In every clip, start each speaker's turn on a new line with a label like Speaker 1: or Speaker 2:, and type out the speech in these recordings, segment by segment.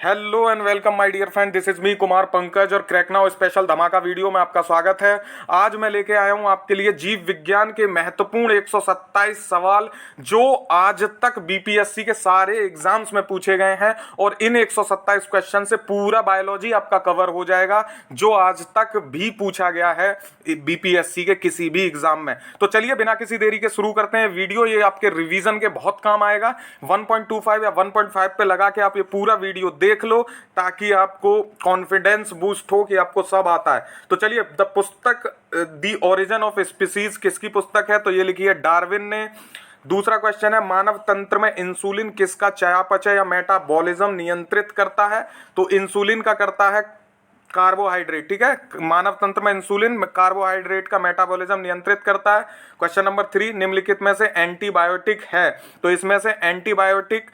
Speaker 1: Hello and welcome my dear friend, this is me Kumar Pankaj और crack now special धमाका video में आपका स्वागत है। आज मैं लेके आया हूं आपके लिए जीव विज्ञान के महत्वपूर्ण 127 सवाल जो आज तक बीपीएससी के सारे एग्जाम्स में पूछे गए हैं और इन 127 क्वेश्चन से पूरा बायोलॉजी आपका कवर हो जाएगा जो आज तक भी पूछा गया है बीपीएससी के किसी भी एग्जाम में। तो चलिए बिना किसी देरी के शुरू करते हैं वीडियो। ये आपके रिवीजन के बहुत काम आएगा। 1.25 या 1.5 पे लगा के आप ये पूरा वीडियो देख लो ताकि आपको कॉन्फिडेंस बूस्ट हो कि आपको सब आता है। तो चलिए, द पुस्तक द ओरिजिन ऑफ स्पीसीज किसकी पुस्तक है? तो ये लिखी है डार्विन ने। दूसरा क्वेश्चन है, मानव तंत्र में इंसुलिन किसका चयापचय या मेटाबॉलिज्म नियंत्रित करता है? तो इंसुलिन का करता है कार्बोहाइड्रेट। ठीक है, मानव तंत्र में इंसुलिन कार्बोहाइड्रेट का मेटाबॉलिज्म नियंत्रित करता है। क्वेश्चन नंबर 3, निम्नलिखित में से एंटीबायोटिक है? तो इसमें से एंटीबायोटिक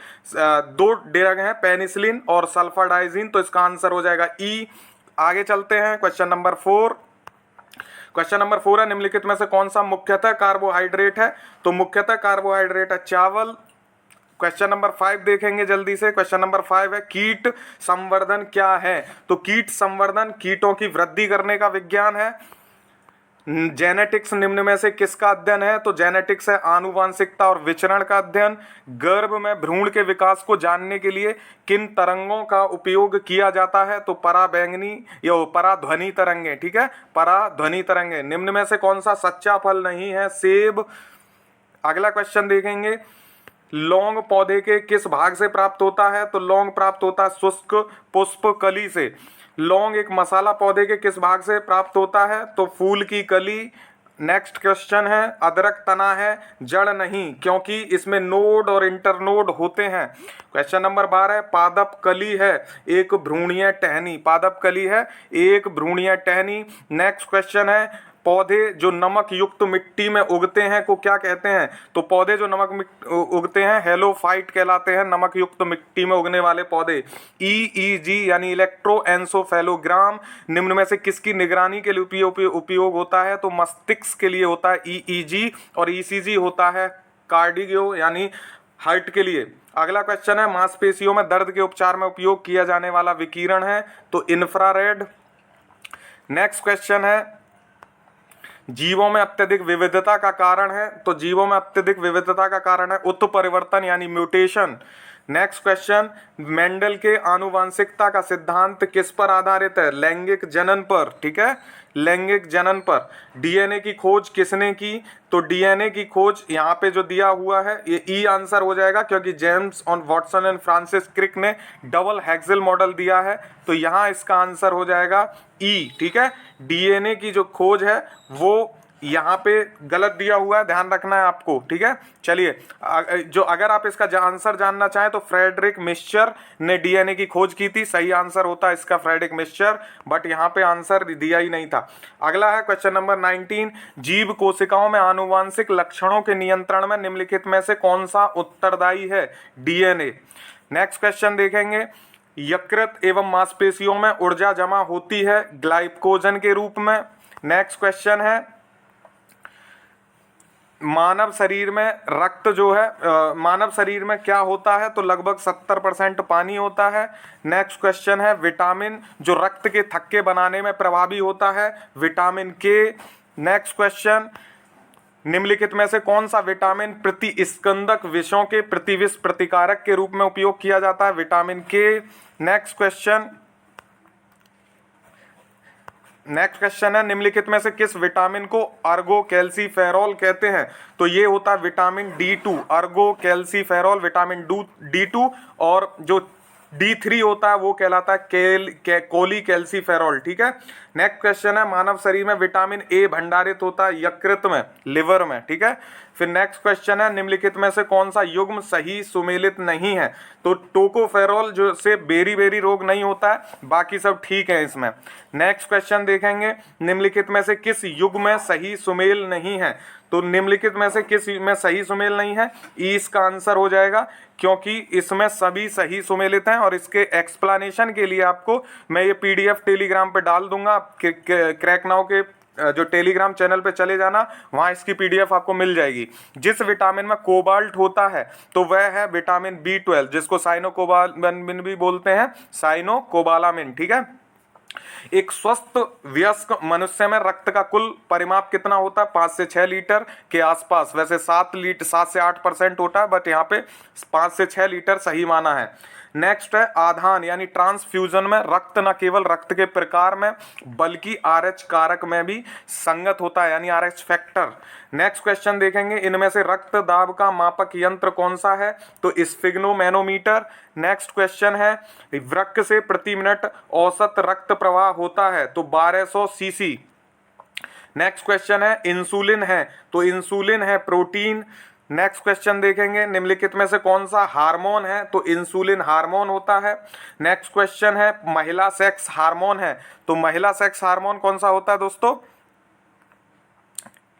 Speaker 1: दो ड्रग हैं, पेनिसिलिन और सल्फाडाइजिन। तो इसका आंसर हो जाएगा ई। आगे चलते हैं, क्वेश्चन नंबर 4। क्वेश्चन नंबर 4 है, निम्नलिखित में से कौन सा मुख्यतः कार्बोहाइड्रेट है? तो मुख्यतः कार्बोहाइड्रेट है चावल। क्वेश्चन नंबर 5 देखेंगे जल्दी से। क्वेश्चन नंबर 5 है, कीट संवर्धन क्या है? तो कीट संवर्धन कीटों की वृद्धि करने का विज्ञान है। जेनेटिक्स निम्न में से किसका अध्ययन है? तो जेनेटिक्स है आनुवांशिकता और विचरण का अध्ययन। गर्भ में भ्रूण के विकास को जानने के लिए किन तरंगों का उपयोग किया जाता है? तो पराबैंगनी या पराध्वनि तरंगे। ठीक है, पराध्वनि तरंगे। निम्न में से कौन सा सच्चा फल नहीं है? सेब। अगला क्वेश्चन देखेंगे, लौंग पौधे के किस भाग से प्राप्त होता है? तो लौंग प्राप्त होता है शुष्क पुष्प कली से। लौंग एक मसाला पौधे के किस भाग से प्राप्त होता है? तो फूल की कली। नेक्स्ट क्वेश्चन है, अदरक तना है जड़ नहीं क्योंकि इसमें नोड और इंटरनोड होते हैं। क्वेश्चन नंबर 12, पादप कली है एक भ्रूणीय टहनी। पादप कली है एक भ्रूणीय टहनी। नेक्स्ट क्वेश्चन है, पौधे जो नमक युक्त मिट्टी में उगते हैं को क्या कहते हैं? तो पौधे जो नमक उगते हैं हेलोफाइट कहलाते हैं, नमक युक्त मिट्टी में उगने वाले पौधे। ईईजी यानी इलेक्ट्रोएंसेफेलोग्राम निम्न में से किसकी निगरानी के लिए उपयोग होता है? तो मस्तिष्क के लिए होता है ईईजी, और ईसीजी होता है कार्डियो यानी हार्ट के लिए। अगला क्वेश्चन है, मांसपेशियों में दर्द के उपचार में उपयोग किया जाने वाला विकिरण है? तो इंफ्रारेड। नेक्स्ट क्वेश्चन है, जीवों में अत्यधिक विविधता का कारण है? तो जीवों में अत्यधिक विविधता का कारण है उत्परिवर्तन यानी म्यूटेशन। नेक्स्ट क्वेश्चन, मेंडल के आनुवांशिकता का सिद्धांत किस पर आधारित है? लैंगिक जनन पर। ठीक है, लैंगिक जनन पर। डीएनए की खोज किसने की? तो डीएनए की खोज यहाँ पे जो दिया हुआ है ये ई आंसर हो जाएगा क्योंकि जेम्स और वॉटसन एंड फ्रांसिस क्रिक ने डबल हेक्सेल मॉडल दिया है, तो यहाँ इसका आंसर हो जाएगा ई। ठीक है, डीएनए की जो खोज है वो यहाँ पे गलत दिया हुआ है, ध्यान रखना है आपको। ठीक है, चलिए जो अगर आप इसका आंसर जानना चाहें तो फ्रेडरिक मिक्सचर ने डीएनए की खोज की थी, सही आंसर होता है इसका फ्रेडरिक मिक्सचर, बट यहाँ पे आंसर दिया ही नहीं था। अगला है क्वेश्चन नंबर 19, जीव कोशिकाओं में आनुवांशिक लक्षणों के नियंत्रण में निम्नलिखित में से कौन सा उत्तरदायी है? डीएनए। नेक्स्ट क्वेश्चन देखेंगे, यकृत एवं मांसपेशियों में ऊर्जा जमा होती है ग्लाइकोजन के रूप में। नेक्स्ट क्वेश्चन है, मानव शरीर में रक्त जो है मानव शरीर में क्या होता है? तो लगभग 70% पानी होता है। नेक्स्ट क्वेश्चन है, विटामिन जो रक्त के थक्के बनाने में प्रभावी होता है, विटामिन के। नेक्स्ट क्वेश्चन, निम्नलिखित में से कौन सा विटामिन प्रतिस्कंदक विषों के प्रतिविष प्रतिकारक के रूप में उपयोग किया जाता है? विटामिन के। नेक्स्ट क्वेश्चन है, निम्नलिखित में से किस विटामिन को अर्गो कैल्सीफेरॉल कहते हैं? तो ये होता है vitamin D2, Ergo calciferol vitamin D2, और जो D3 होता है वो कहलाता है कोली कैल्सीफेरॉल। ठीक है, नेक्स्ट क्वेश्चन है, मानव शरीर में विटामिन ए भंडारित होता है यकृत में, लिवर में। ठीक है, फिर नेक्स्ट क्वेश्चन है, निम्नलिखित में से कौन सा युग्म सही सुमेलित नहीं है? तो टोकोफेरॉल जो से बेरी रोग नहीं होता है, बाकी सब ठीक है इसमें। नेक्स्ट क्वेश्चन देखेंगे, निम्नलिखित में से किस युग्म में सही सुमेल नहीं है? तो निम्नलिखित में से किस में सही सुमेल नहीं है? ई इसका आंसर हो जाएगा क्योंकि इसमें सभी सही सुमेलित हैं, और इसके एक्सप्लेनेशन के लिए आपको मैं ये पीडीएफ टेलीग्राम पे डाल दूंगा क्रैक नाउ के जो टेलीग्राम चैनल पे चले जाना, वहाँ इसकी पीडीएफ आपको मिल जाएगी। जिस विटामिन में कोबाल्ट होता है तो वह है विटामिन B12, जिसको साइनोकोबालामिन भी बोलते हैं, साइनोकोबालामिन। ठीक है। एक स्वस्थ वयस्क मनुष्य में रक्त का कुल परिमाप कितना होता है? 5 से 6 लीटर के आसपास। वैसे 7 से 8% होता है, बट यहाँ पे 5 से 6 लीटर सही माना है। नेक्स्ट है आधान यानी ट्रांसफ्यूजन में रक्त न केवल रक्त के प्रकार में बल्कि RH कारक में भी संगत होता है, यानी RH फैक्टर। नेक्स्ट क्वेश्चन देखेंगे, इनमें से रक्त दाब का मापक यंत्र कौन सा है? तो स्फिग्नोमैनोमीटर। नेक्स्ट क्वेश्चन है, वृक्क से प्रति मिनट औसत रक्त प्रवाह होता है तो 1200 सीसी। नेक्स्ट क्वेश्चन है, इंसुलिन है तो इंसुलिन है प्रोटीन। नेक्स्ट क्वेश्चन देखेंगे, निम्नलिखित में से कौन सा हार्मोन है? तो इंसुलिन हार्मोन होता है। नेक्स्ट क्वेश्चन है, महिला सेक्स हार्मोन है तो महिला सेक्स हार्मोन कौन सा होता है दोस्तों?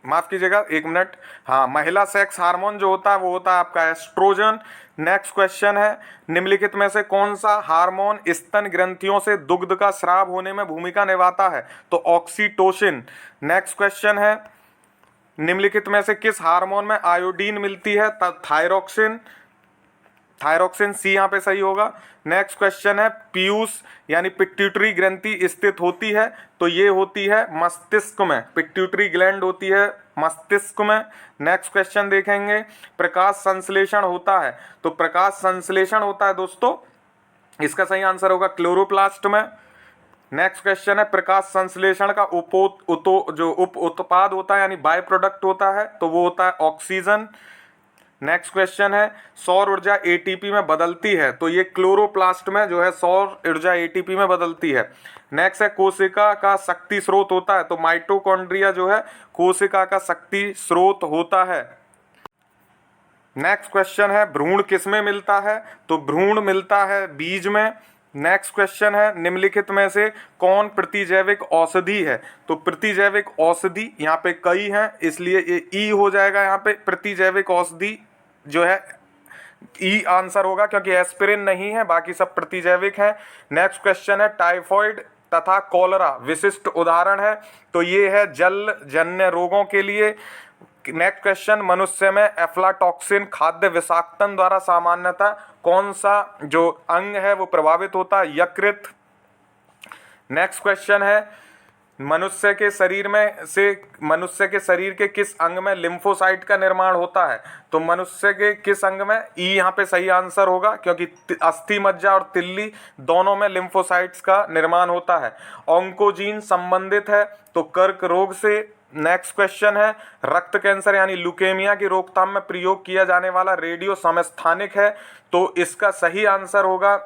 Speaker 1: माफ कीजिएगा, 1 मिनट। हाँ, महिला सेक्स हार्मोन जो होता है वो होता है आपका एस्ट्रोजन। नेक्स्ट क्वेश्चन है, निम्नलिखित में से कौन सा हार्मोन स्तन ग्रंथियों से दुग्ध का स्राव होने में भूमिका निभाता है? तो ऑक्सीटोसिन। नेक्स्ट क्वेश्चन है, निम्नलिखित में से किस हार्मोन में आयोडीन मिलती है? थायरोक्सिन। थायरोक्सिन सी यहाँ पे सही होगा। नेक्स्ट क्वेश्चन है, पीयूष यानी पिट्यूटरी ग्रंथि स्थित होती है तो ये होती है मस्तिष्क में, पिट्यूटरी ग्लैंड होती है मस्तिष्क में। नेक्स्ट क्वेश्चन देखेंगे, प्रकाश संश्लेषण होता है तो प्रकाश संश्लेषण होता है दोस्तों, इसका सही आंसर होगा क्लोरोप्लास्ट में। नेक्स्ट क्वेश्चन है, प्रकाश संश्लेषण का जो उप उत्पाद होता है यानी बाय प्रोडक्ट होता है तो वो होता है ऑक्सीजन। नेक्स्ट क्वेश्चन है, सौर ऊर्जा एटीपी में बदलती है तो ये क्लोरोप्लास्ट में जो है सौर ऊर्जा एटीपी में बदलती है। नेक्स्ट है, कोशिका का शक्ति स्रोत होता है तो माइटोकॉन्ड्रिया जो है कोशिका का शक्ति स्रोत होता है। नेक्स्ट क्वेश्चन है, भ्रूण किसमें मिलता है? तो भ्रूण मिलता है बीज में। नेक्स्ट क्वेश्चन है, निम्नलिखित में से कौन प्रतिजैविक औषधि है? तो प्रतिजैविक औषधि यहाँ पे कई हैं, इसलिए ये ई हो जाएगा। यहाँ पे प्रतिजैविक औषधि जो है ई आंसर होगा, क्योंकि एस्पिरिन नहीं है, बाकी सब प्रतिजैविक हैं। नेक्स्ट क्वेश्चन है, टाइफॉइड तथा कॉलरा विशिष्ट उदाहरण है तो ये है जल जन्य रोगों के लिए। नेक्स्ट क्वेश्चन, मनुष्य में एफ्लाटॉक्सिन खाद्य विषाक्तन द्वारा सामान्यतः कौन सा जो अंग है वो प्रभावित होता है? यकृत। नेक्स्ट क्वेश्चन है, मनुष्य के शरीर के किस अंग में लिम्फोसाइट का निर्माण होता है? तो मनुष्य के किस अंग में? ई यहाँ पे सही आंसर होगा, क्योंकि अस्थि मज्जा और तिल्ली दोनों में लिम्फोसाइट्स का निर्माण होता है। ऑन्कोजीन संबंधित है तो कर्क रोग से। नेक्स्ट क्वेश्चन है, रक्त कैंसर यानी ल्यूकेमिया की रोकथाम में प्रयोग किया जाने वाला रेडियो समस्थानिक है तो इसका सही आंसर होगा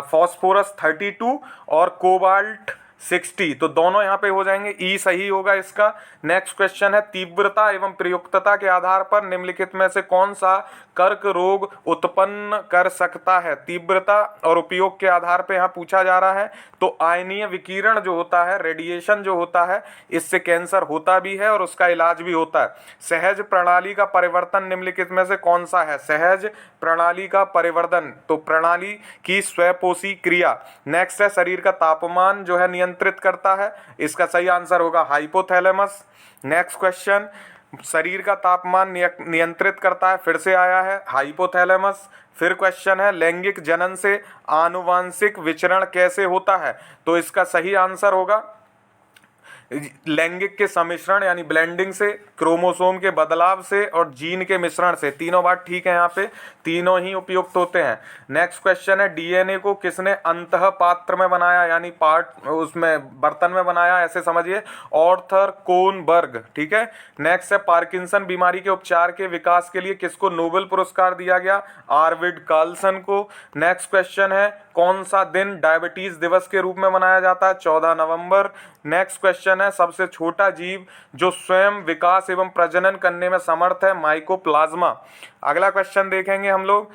Speaker 1: फॉस्फोरस 32 और कोबाल्ट 60, तो दोनों यहाँ पे हो जाएंगे, ई सही होगा इसका। नेक्स्ट क्वेश्चन है, तीव्रता एवं प्रयुक्तता के आधार पर निम्नलिखित में से कौन सा कर्क रोग उत्पन्न कर सकता है? तीव्रता और उपयोग के आधार पे यहाँ पूछा जा रहा है तो आयनीय विकिरण जो होता है, रेडिएशन जो होता है, इससे कैंसर होता भी है और उसका इलाज भी होता है। सहज प्रणाली का परिवर्तन निम्नलिखित में से कौन सा है? सहज प्रणाली का परिवर्तन तो प्रणाली की स्वपोषी क्रिया। नेक्स्ट है, शरीर का तापमान जो है नियंत्रित करता है, इसका सही आंसर होगा हाइपोथैलेमस। नेक्स्ट क्वेश्चन, शरीर का तापमान नियंत्रित करता है, फिर से आया है हाइपोथैलेमस। फिर क्वेश्चन है, लैंगिक जनन से आनुवांशिक विचरण कैसे होता है? तो इसका सही आंसर होगा लैंगिक के सम्मिश्रण यानी ब्लेंडिंग से, क्रोमोसोम के बदलाव से और जीन के मिश्रण से। तीनों बात ठीक है, यहाँ पे तीनों ही उपयुक्त होते हैं। नेक्स्ट क्वेश्चन है, डीएनए को किसने अंतः पात्र में बनाया यानी पार्ट उसमें बर्तन में बनाया, ऐसे समझिए, ऑर्थर कोनबर्ग। ठीक है। नेक्स्ट है, पार्किंसन बीमारी के उपचार के विकास के लिए किसको नोबेल पुरस्कार दिया गया? आर्विड कार्लसन को। नेक्स्ट क्वेश्चन है, कौन सा दिन डायबिटीज दिवस के रूप में मनाया जाता है? 14 नवंबर। नेक्स्ट क्वेश्चन है, सबसे छोटा जीव जो स्वयं विकास एवं प्रजनन करने में समर्थ है? माइकोप्लाज्मा। अगला क्वेश्चन देखेंगे हम लोग।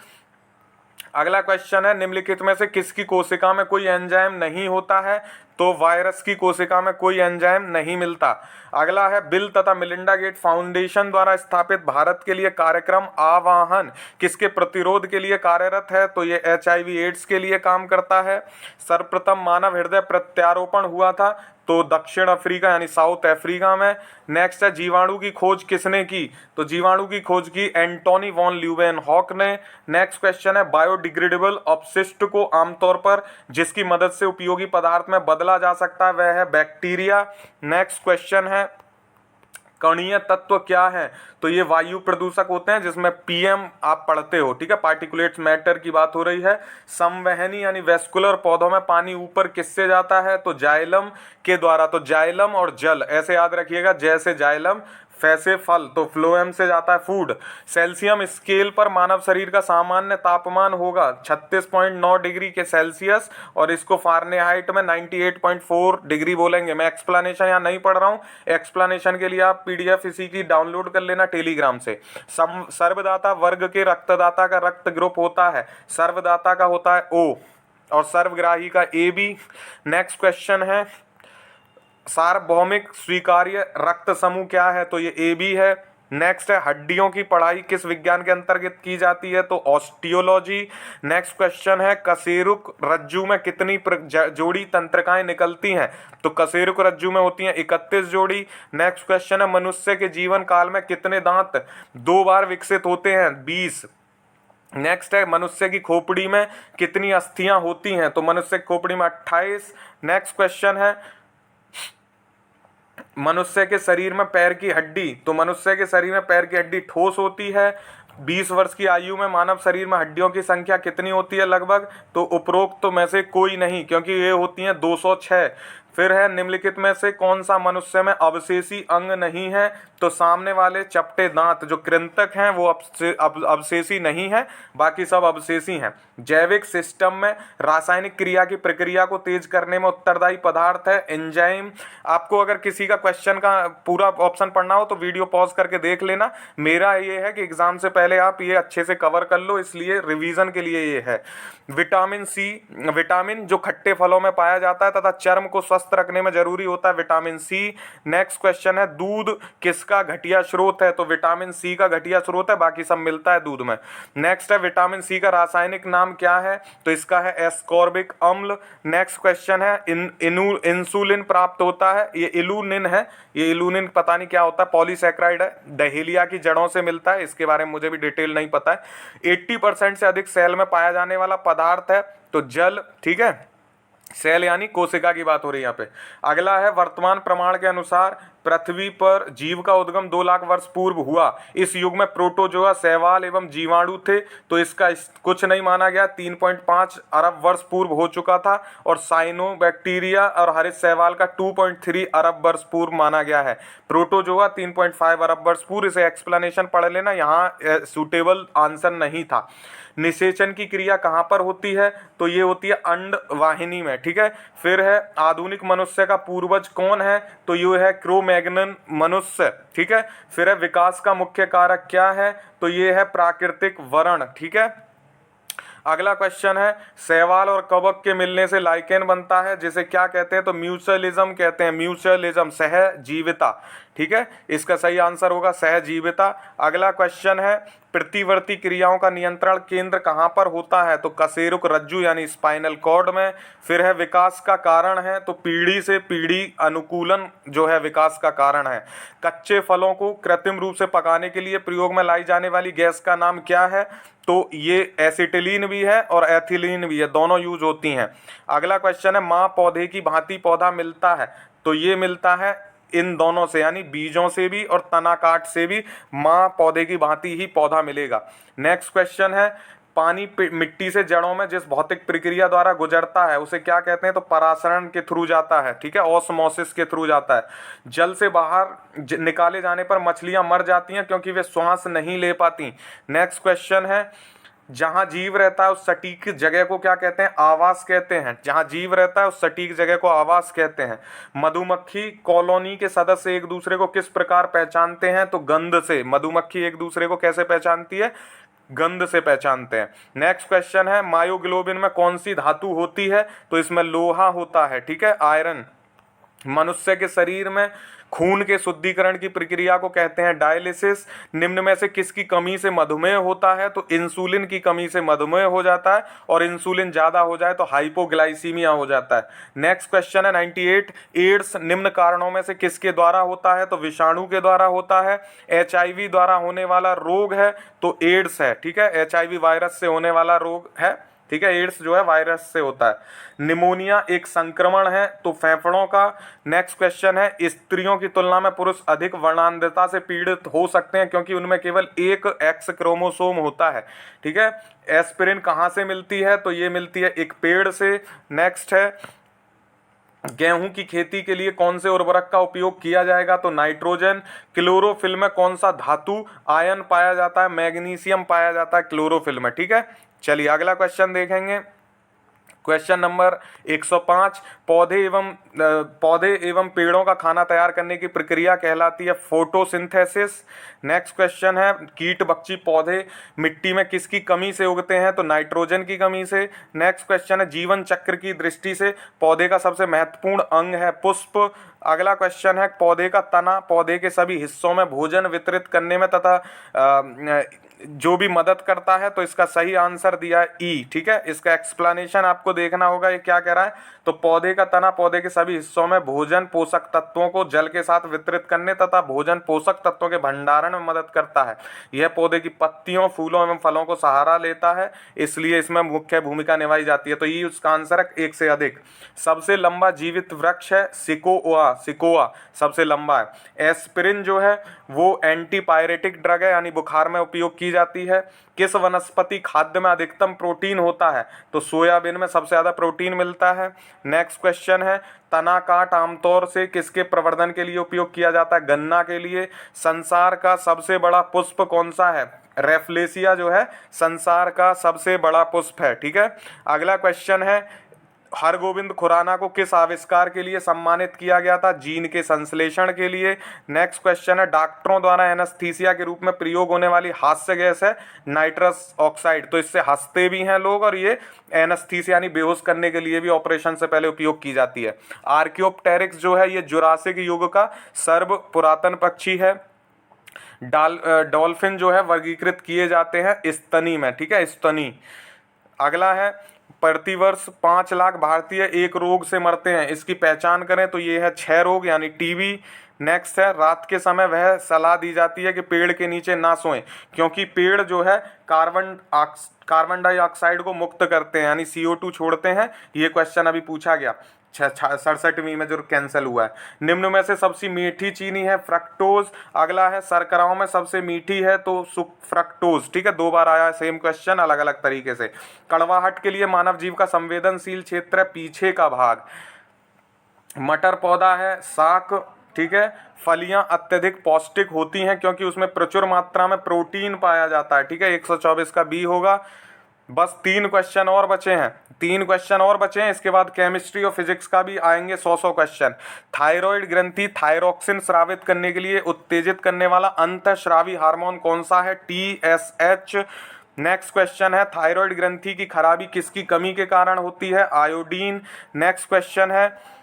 Speaker 1: अगला क्वेश्चन है, निम्नलिखित में से किसकी कोशिका में कोई एंजाइम नहीं होता है? तो वायरस की कोशिका में कोई एंजाइम नहीं मिलता। अगला है, बिल तथा मिलिंडा गेट फाउंडेशन द्वारा स्थापित भारत के लिए कार्यक्रम आवाहन किसके प्रतिरोध के लिए कार्यरत है? तो ये HIV एड्स के लिए काम करता है। सर्वप्रथम मानव हृदय प्रत्यारोपण हुआ था तो दक्षिण अफ्रीका यानी साउथ अफ्रीका में। नेक्स्ट है जीवाणु की खोज किसने की, तो जीवाणु की खोज की एंटोनी वॉन ल्यूवेनहॉक ने। नेक्स्ट क्वेश्चन है बायोडिग्रेडेबल अपशिष्ट को आमतौर पर जिसकी मदद से उपयोगी पदार्थ में बदला जा सकता है वह है बैक्टीरिया। नेक्स्ट क्वेश्चन है कणीय तत्व क्या है, तो ये वायु प्रदूषक होते हैं जिसमें पीएम आप पढ़ते हो, ठीक है, पार्टिकुलेट मैटर की बात हो रही है। संवहनी यानी वेस्कुलर पौधों में पानी ऊपर किससे जाता है, तो जाइलम के द्वारा। तो जाइलम और जल ऐसे याद रखिएगा, जैसे जाइलम फैसे फल, तो फ्लोएम से जाता है फूड। सेल्सियम स्केल पर मानव शरीर का सामान्य तापमान होगा 36.9 डिग्री के सेल्सियस और इसको फारेनहाइट में 98.4 डिग्री बोलेंगे। मैं एक्सप्लेनेशन यहाँ नहीं पढ़ रहा हूँ, एक्सप्लेनेशन के लिए आप पीडीएफ इसी की डाउनलोड कर लेना टेलीग्राम से। सर्वदाता वर्ग के रक्तदाता का रक्त ग्रुप होता है, सर्वदाता का होता है O और सर्वग्राही का AB। नेक्स्ट क्वेश्चन है सार्वभौमिक स्वीकार्य रक्त समूह क्या है, तो ये AB है। नेक्स्ट है हड्डियों की पढ़ाई किस विज्ञान के अंतर्गत की जाती है, तो ऑस्टियोलॉजी। नेक्स्ट क्वेश्चन है कशेरुक रज्जु में कितनी जोड़ी तंत्रिकाएं निकलती हैं, तो कशेरुक रज्जु में होती हैं 31 जोड़ी। नेक्स्ट क्वेश्चन है मनुष्य के जीवन काल में कितने दांत 2 बार विकसित होते हैं, 20। नेक्स्ट है मनुष्य की खोपड़ी में कितनी अस्थियां होती हैं, तो मनुष्य की खोपड़ी में 28। नेक्स्ट क्वेश्चन है मनुष्य के शरीर में पैर की हड्डी, तो मनुष्य के शरीर में पैर की हड्डी ठोस होती है। 20 वर्ष की आयु में मानव शरीर में हड्डियों की संख्या कितनी होती है लगभग, तो उपरोक्त तो में से कोई नहीं, क्योंकि ये होती हैं 206। फिर है निम्नलिखित में से कौन सा मनुष्य में अवशेषी अंग नहीं है, तो सामने वाले चपटे दांत जो कृंतक हैं वो अवशेषी नहीं है, बाकी सब अवशेषी हैं। जैविक सिस्टम में रासायनिक क्रिया की प्रक्रिया को तेज करने में उत्तरदायी पदार्थ है एंजाइम। आपको अगर किसी का क्वेश्चन का पूरा ऑप्शन पढ़ना हो तो वीडियो पॉज करके देख लेना। मेरा ये है कि एग्जाम से पहले आप ये अच्छे से कवर कर लो, इसलिए रिवीजन के लिए ये है। विटामिन सी, विटामिन जो खट्टे फलों में पाया जाता है तथा चर्म को स्वस्थ रखने में जरूरी होता है विटामिन सी। नेक्स्ट क्वेश्चन है दूध किसका घटिया स्रोत है, तो विटामिन सी का घटिया स्रोत है, बाकी सब मिलता है दूध में। नेक्स्ट है विटामिन सी का रासायनिक नाम क्या है, तो इसका है एस्कॉर्बिक अम्ल। नेक्स्ट क्वेश्चन है इंसुलिन प्राप्त होता है, ये इलुनिन है, ये इलुनिन पता नहीं क्या होता है, पॉलीसैकेराइड है, डहेलिया की जड़ों से मिलता है, इसके बारे में मुझे भी डिटेल नहीं पता है। 80% से अधिक सेल में पाया जाने वाला पदार्थ है, तो जल, ठीक है, सेल यानी कोशिका की बात हो रही है यहाँ पे। अगला है वर्तमान प्रमाण के अनुसार पृथ्वी पर जीव का उद्गम 2 लाख वर्ष पूर्व हुआ। इस युग में प्रोटोजोआ, शैवाल एवं जीवाणु थे, तो इसका कुछ नहीं माना गया, 3.5 अरब वर्ष पूर्व हो चुका था। और साइनो बैक्टीरिया और हरित शैवाल का 2.3 अरब वर्ष पूर्व माना गया है। प्रोटोजोआ 3.5 अरब वर्ष पूर्व, इसे एक्सप्लेनेशन पढ़ लेना, यहाँ सूटेबल आंसर नहीं था। निषेचन की क्रिया कहाँ पर होती है, तो ये होती है अंड वाहिनी में, ठीक है। फिर है आधुनिक मनुष्य का पूर्वज कौन है, तो ये है क्रो-मैग्नन मनुष्य, ठीक है। फिर है विकास का मुख्य कारक क्या है, तो ये है प्राकृतिक वर्ण, ठीक है। अगला क्वेश्चन है शैवाल और कवक के मिलने से लाइकेन बनता है, जिसे क्या कहते हैं, तो म्यूचुअलिज्म कहते हैं, म्यूचुअलिज्म, सहजीविता, ठीक है, इसका सही आंसर होगा सहजीविता। अगला क्वेश्चन है प्रतिवर्ती क्रियाओं का नियंत्रण केंद्र कहाँ पर होता है, तो कशेरुक रज्जु यानी स्पाइनल कॉर्ड में। फिर है विकास का कारण है, तो पीढ़ी से पीढ़ी अनुकूलन जो है विकास का कारण है। कच्चे फलों को कृत्रिम रूप से पकाने के लिए प्रयोग में लाई जाने वाली गैस का नाम क्या है, तो ये एसिटिलीन भी है और एथिलीन भी है, दोनों यूज होती हैं। अगला क्वेश्चन है माँ पौधे की भांति पौधा मिलता है, तो ये मिलता है इन दोनों से, यानी बीजों से भी और तना काट से भी माँ पौधे की भांति ही पौधा मिलेगा। नेक्स्ट क्वेश्चन है पानी मिट्टी से जड़ों में जिस भौतिक प्रक्रिया द्वारा गुजरता है उसे क्या कहते हैं, तो परासरण के थ्रू जाता है, ठीक है, ऑस्मोसिस के थ्रू जाता है। जल से बाहर निकाले जाने पर मछलियां मर जाती हैं क्योंकि वे श्वास नहीं ले पाती। नेक्स्ट क्वेश्चन है जहां जीव रहता है उस सटीक जगह को क्या कहते हैं, आवास कहते हैं। जहां जीव रहता है उस सटीक जगह को आवास कहते हैं। मधुमक्खी कॉलोनी के सदस्य एक दूसरे को किस प्रकार पहचानते हैं, तो गंध से। मधुमक्खी एक दूसरे को कैसे पहचानती है, गंध से पहचानते हैं। नेक्स्ट क्वेश्चन है मायोग्लोबिन में कौन सी धातु होती है, तो इसमें लोहा होता है, ठीक है, आयरन। मनुष्य के शरीर में खून के शुद्धिकरण की प्रक्रिया को कहते हैं डायलिसिस। निम्न में से किसकी कमी से मधुमेह होता है? तो इंसुलिन की कमी से मधुमेह हो जाता है, और इंसुलिन ज्यादा हो जाए तो हाइपोग्लाइसीमिया हो जाता है। नेक्स्ट क्वेश्चन है 98, एड्स निम्न कारणों में से किसके द्वारा होता है? तो विषाणु के द्वारा होता है। HIV द्वारा होने वाला रोग है तो एड्स है, ठीक है, HIV वायरस से होने वाला रोग है, ठीक है, एड्स जो है वायरस से होता है। निमोनिया एक संक्रमण है तो फेफड़ों का। नेक्स्ट क्वेश्चन है, स्त्रियों की तुलना में पुरुष अधिक वर्णांधता से पीड़ित हो सकते हैं क्योंकि उनमें केवल एक एक्स क्रोमोसोम होता है, ठीक है। एस्पिरिन कहाँ से मिलती है? तो ये मिलती है एक पेड़ से। नेक्स्ट है, गेहूं की खेती के लिए कौन से उर्वरक का उपयोग किया जाएगा? तो नाइट्रोजन। क्लोरोफिल में कौन सा धातु आयन पाया जाता है? मैग्नीशियम पाया जाता है क्लोरोफिल में, ठीक है। चलिए अगला क्वेश्चन देखेंगे। क्वेश्चन नंबर 105, पौधे एवं पेड़ों का खाना तैयार करने की प्रक्रिया कहलाती है फोटोसिंथेसिस। नेक्स्ट क्वेश्चन है, कीट भक्षी पौधे मिट्टी में किसकी कमी से उगते हैं? तो नाइट्रोजन की कमी से। नेक्स्ट क्वेश्चन है, जीवन चक्र की दृष्टि से पौधे का सबसे महत्वपूर्ण अंग है पुष्प। अगला क्वेश्चन है, पौधे का तना पौधे के सभी हिस्सों में भोजन वितरित करने में तथा जो भी मदद करता है, तो इसका सही आंसर दिया है ई, ठीक है। इसका एक्सप्लेनेशन आपको देखना होगा ये क्या कह रहा है। तो पौधे का तना पौधे के सभी हिस्सों में भोजन पोषक तत्वों को जल के साथ वितरित करने तथा भोजन पोषक तत्वों के भंडारण में मदद करता है। यह पौधे की पत्तियों, फूलों एवं फलों को सहारा लेता है, इसलिए इसमें मुख्य भूमिका निभाई जाती है। तो ये उसका आंसर है एक से अधिक। सबसे लंबा जीवित वृक्ष है सिकोआ सबसे लंबा है। एस्पिरिन जो है वो एंटीपायरेटिक ड्रग है, यानी बुखार में उपयोग की जाती है। किस वनस्पति खाद्य में अधिकतम प्रोटीन होता है? तो सोयाबीन में सबसे ज्यादा प्रोटीन मिलता है। नेक्स्ट क्वेश्चन है, तना काट आमतौर से किसके प्रवर्धन के लिए उपयोग किया जाता है? गन्ना के लिए। संसार का सबसे बड़ा पुष्प कौन सा है? रेफ्लेसिया जो है संसार का सबसे बड़ा पुष्प है, ठीक है। अगला क्वेश्चन है, हरगोविंद खुराना को किस आविष्कार के लिए सम्मानित किया गया था? जीन के संश्लेषण के लिए। नेक्स्ट क्वेश्चन है, डॉक्टरों द्वारा एनेस्थीसिया के रूप में प्रयोग होने वाली हास्य गैस है नाइट्रस ऑक्साइड। तो इससे हंसते भी हैं लोग, और ये एनेस्थीसिया यानी बेहोश करने के लिए भी ऑपरेशन से पहले उपयोग की जाती है। आर्कियोप्टेरिक्स जो है ये जुरासिक युग का सर्व पुरातन पक्षी है। डॉल्फिन जो है वर्गीकृत किए जाते हैं स्तनी में, ठीक है, स्तनी। अगला है, प्रतिवर्ष 5 लाख भारतीय एक रोग से मरते हैं, इसकी पहचान करें। तो ये है 6 रोग यानी टीबी। नेक्स्ट है, रात के समय वह सलाह दी जाती है कि पेड़ के नीचे ना सोएं क्योंकि पेड़ जो है कार्बन डाइऑक्साइड को मुक्त करते हैं, यानी CO2 छोड़ते हैं। ये क्वेश्चन अभी पूछा गया 67वीं में जो कैंसिल हुआ है। निम्न में से सबसे मीठी चीनी है फ्रक्टोज। अगला है, शर्कराओं में सबसे मीठी है तो फ्रक्टोज, ठीक है, 2 बार आया है सेम क्वेश्चन अलग अलग तरीके से। कड़वाहट के लिए मानव जीव का संवेदनशील क्षेत्र है पीछे का भाग। मटर पौधा है साक, ठीक है। फलियां अत्यधिक पौष्टिक होती हैं क्योंकि उसमें प्रचुर मात्रा में प्रोटीन पाया जाता है, ठीक है, 124 का बी होगा। बस 3 क्वेश्चन और बचे हैं, 3 क्वेश्चन और बचे हैं, इसके बाद केमिस्ट्री और फिजिक्स का भी आएंगे 100 क्वेश्चन। थायराइड ग्रंथि थायरोक्सिन स्रावित करने के लिए उत्तेजित करने वाला अंतःस्रावी हार्मोन कौन सा है? TSH। नेक्स्ट क्वेश्चन है, थायराइड ग्रंथि की खराबी किसकी कमी के कारण होती है? आयोडीन। नेक्स्ट क्वेश्चन है,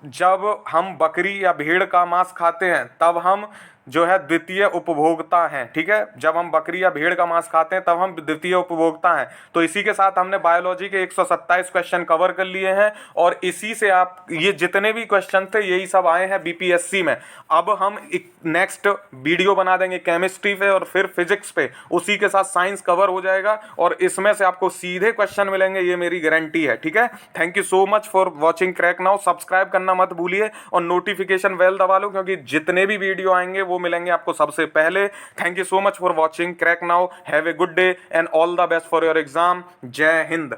Speaker 1: जब हम बकरी या भेड़ का मांस खाते हैं तब हम जो है द्वितीय उपभोक्ता हैं, ठीक है। जब हम बकरी या भेड़ का मांस खाते हैं तब हम द्वितीय उपभोक्ता हैं। तो इसी के साथ हमने बायोलॉजी के 127 क्वेश्चन कवर कर लिए हैं, और इसी से आप ये जितने भी क्वेश्चन थे यही सब आए हैं BPSC में। अब हम एक नेक्स्ट वीडियो बना देंगे केमिस्ट्री पे और फिर फिजिक्स पे, उसी के साथ साइंस कवर हो जाएगा, और इसमें से आपको सीधे क्वेश्चन मिलेंगे, ये मेरी गारंटी है, ठीक है। Thank you so much for watching crack now. Subscribe करना मत भूलिए और नोटिफिकेशन बेल दबा लो, क्योंकि जितने भी वीडियो आएंगे वो मिलेंगे आपको सबसे पहले। Thank you so much for watching crack now. Have a good day and all the best for your exam. जय हिंद।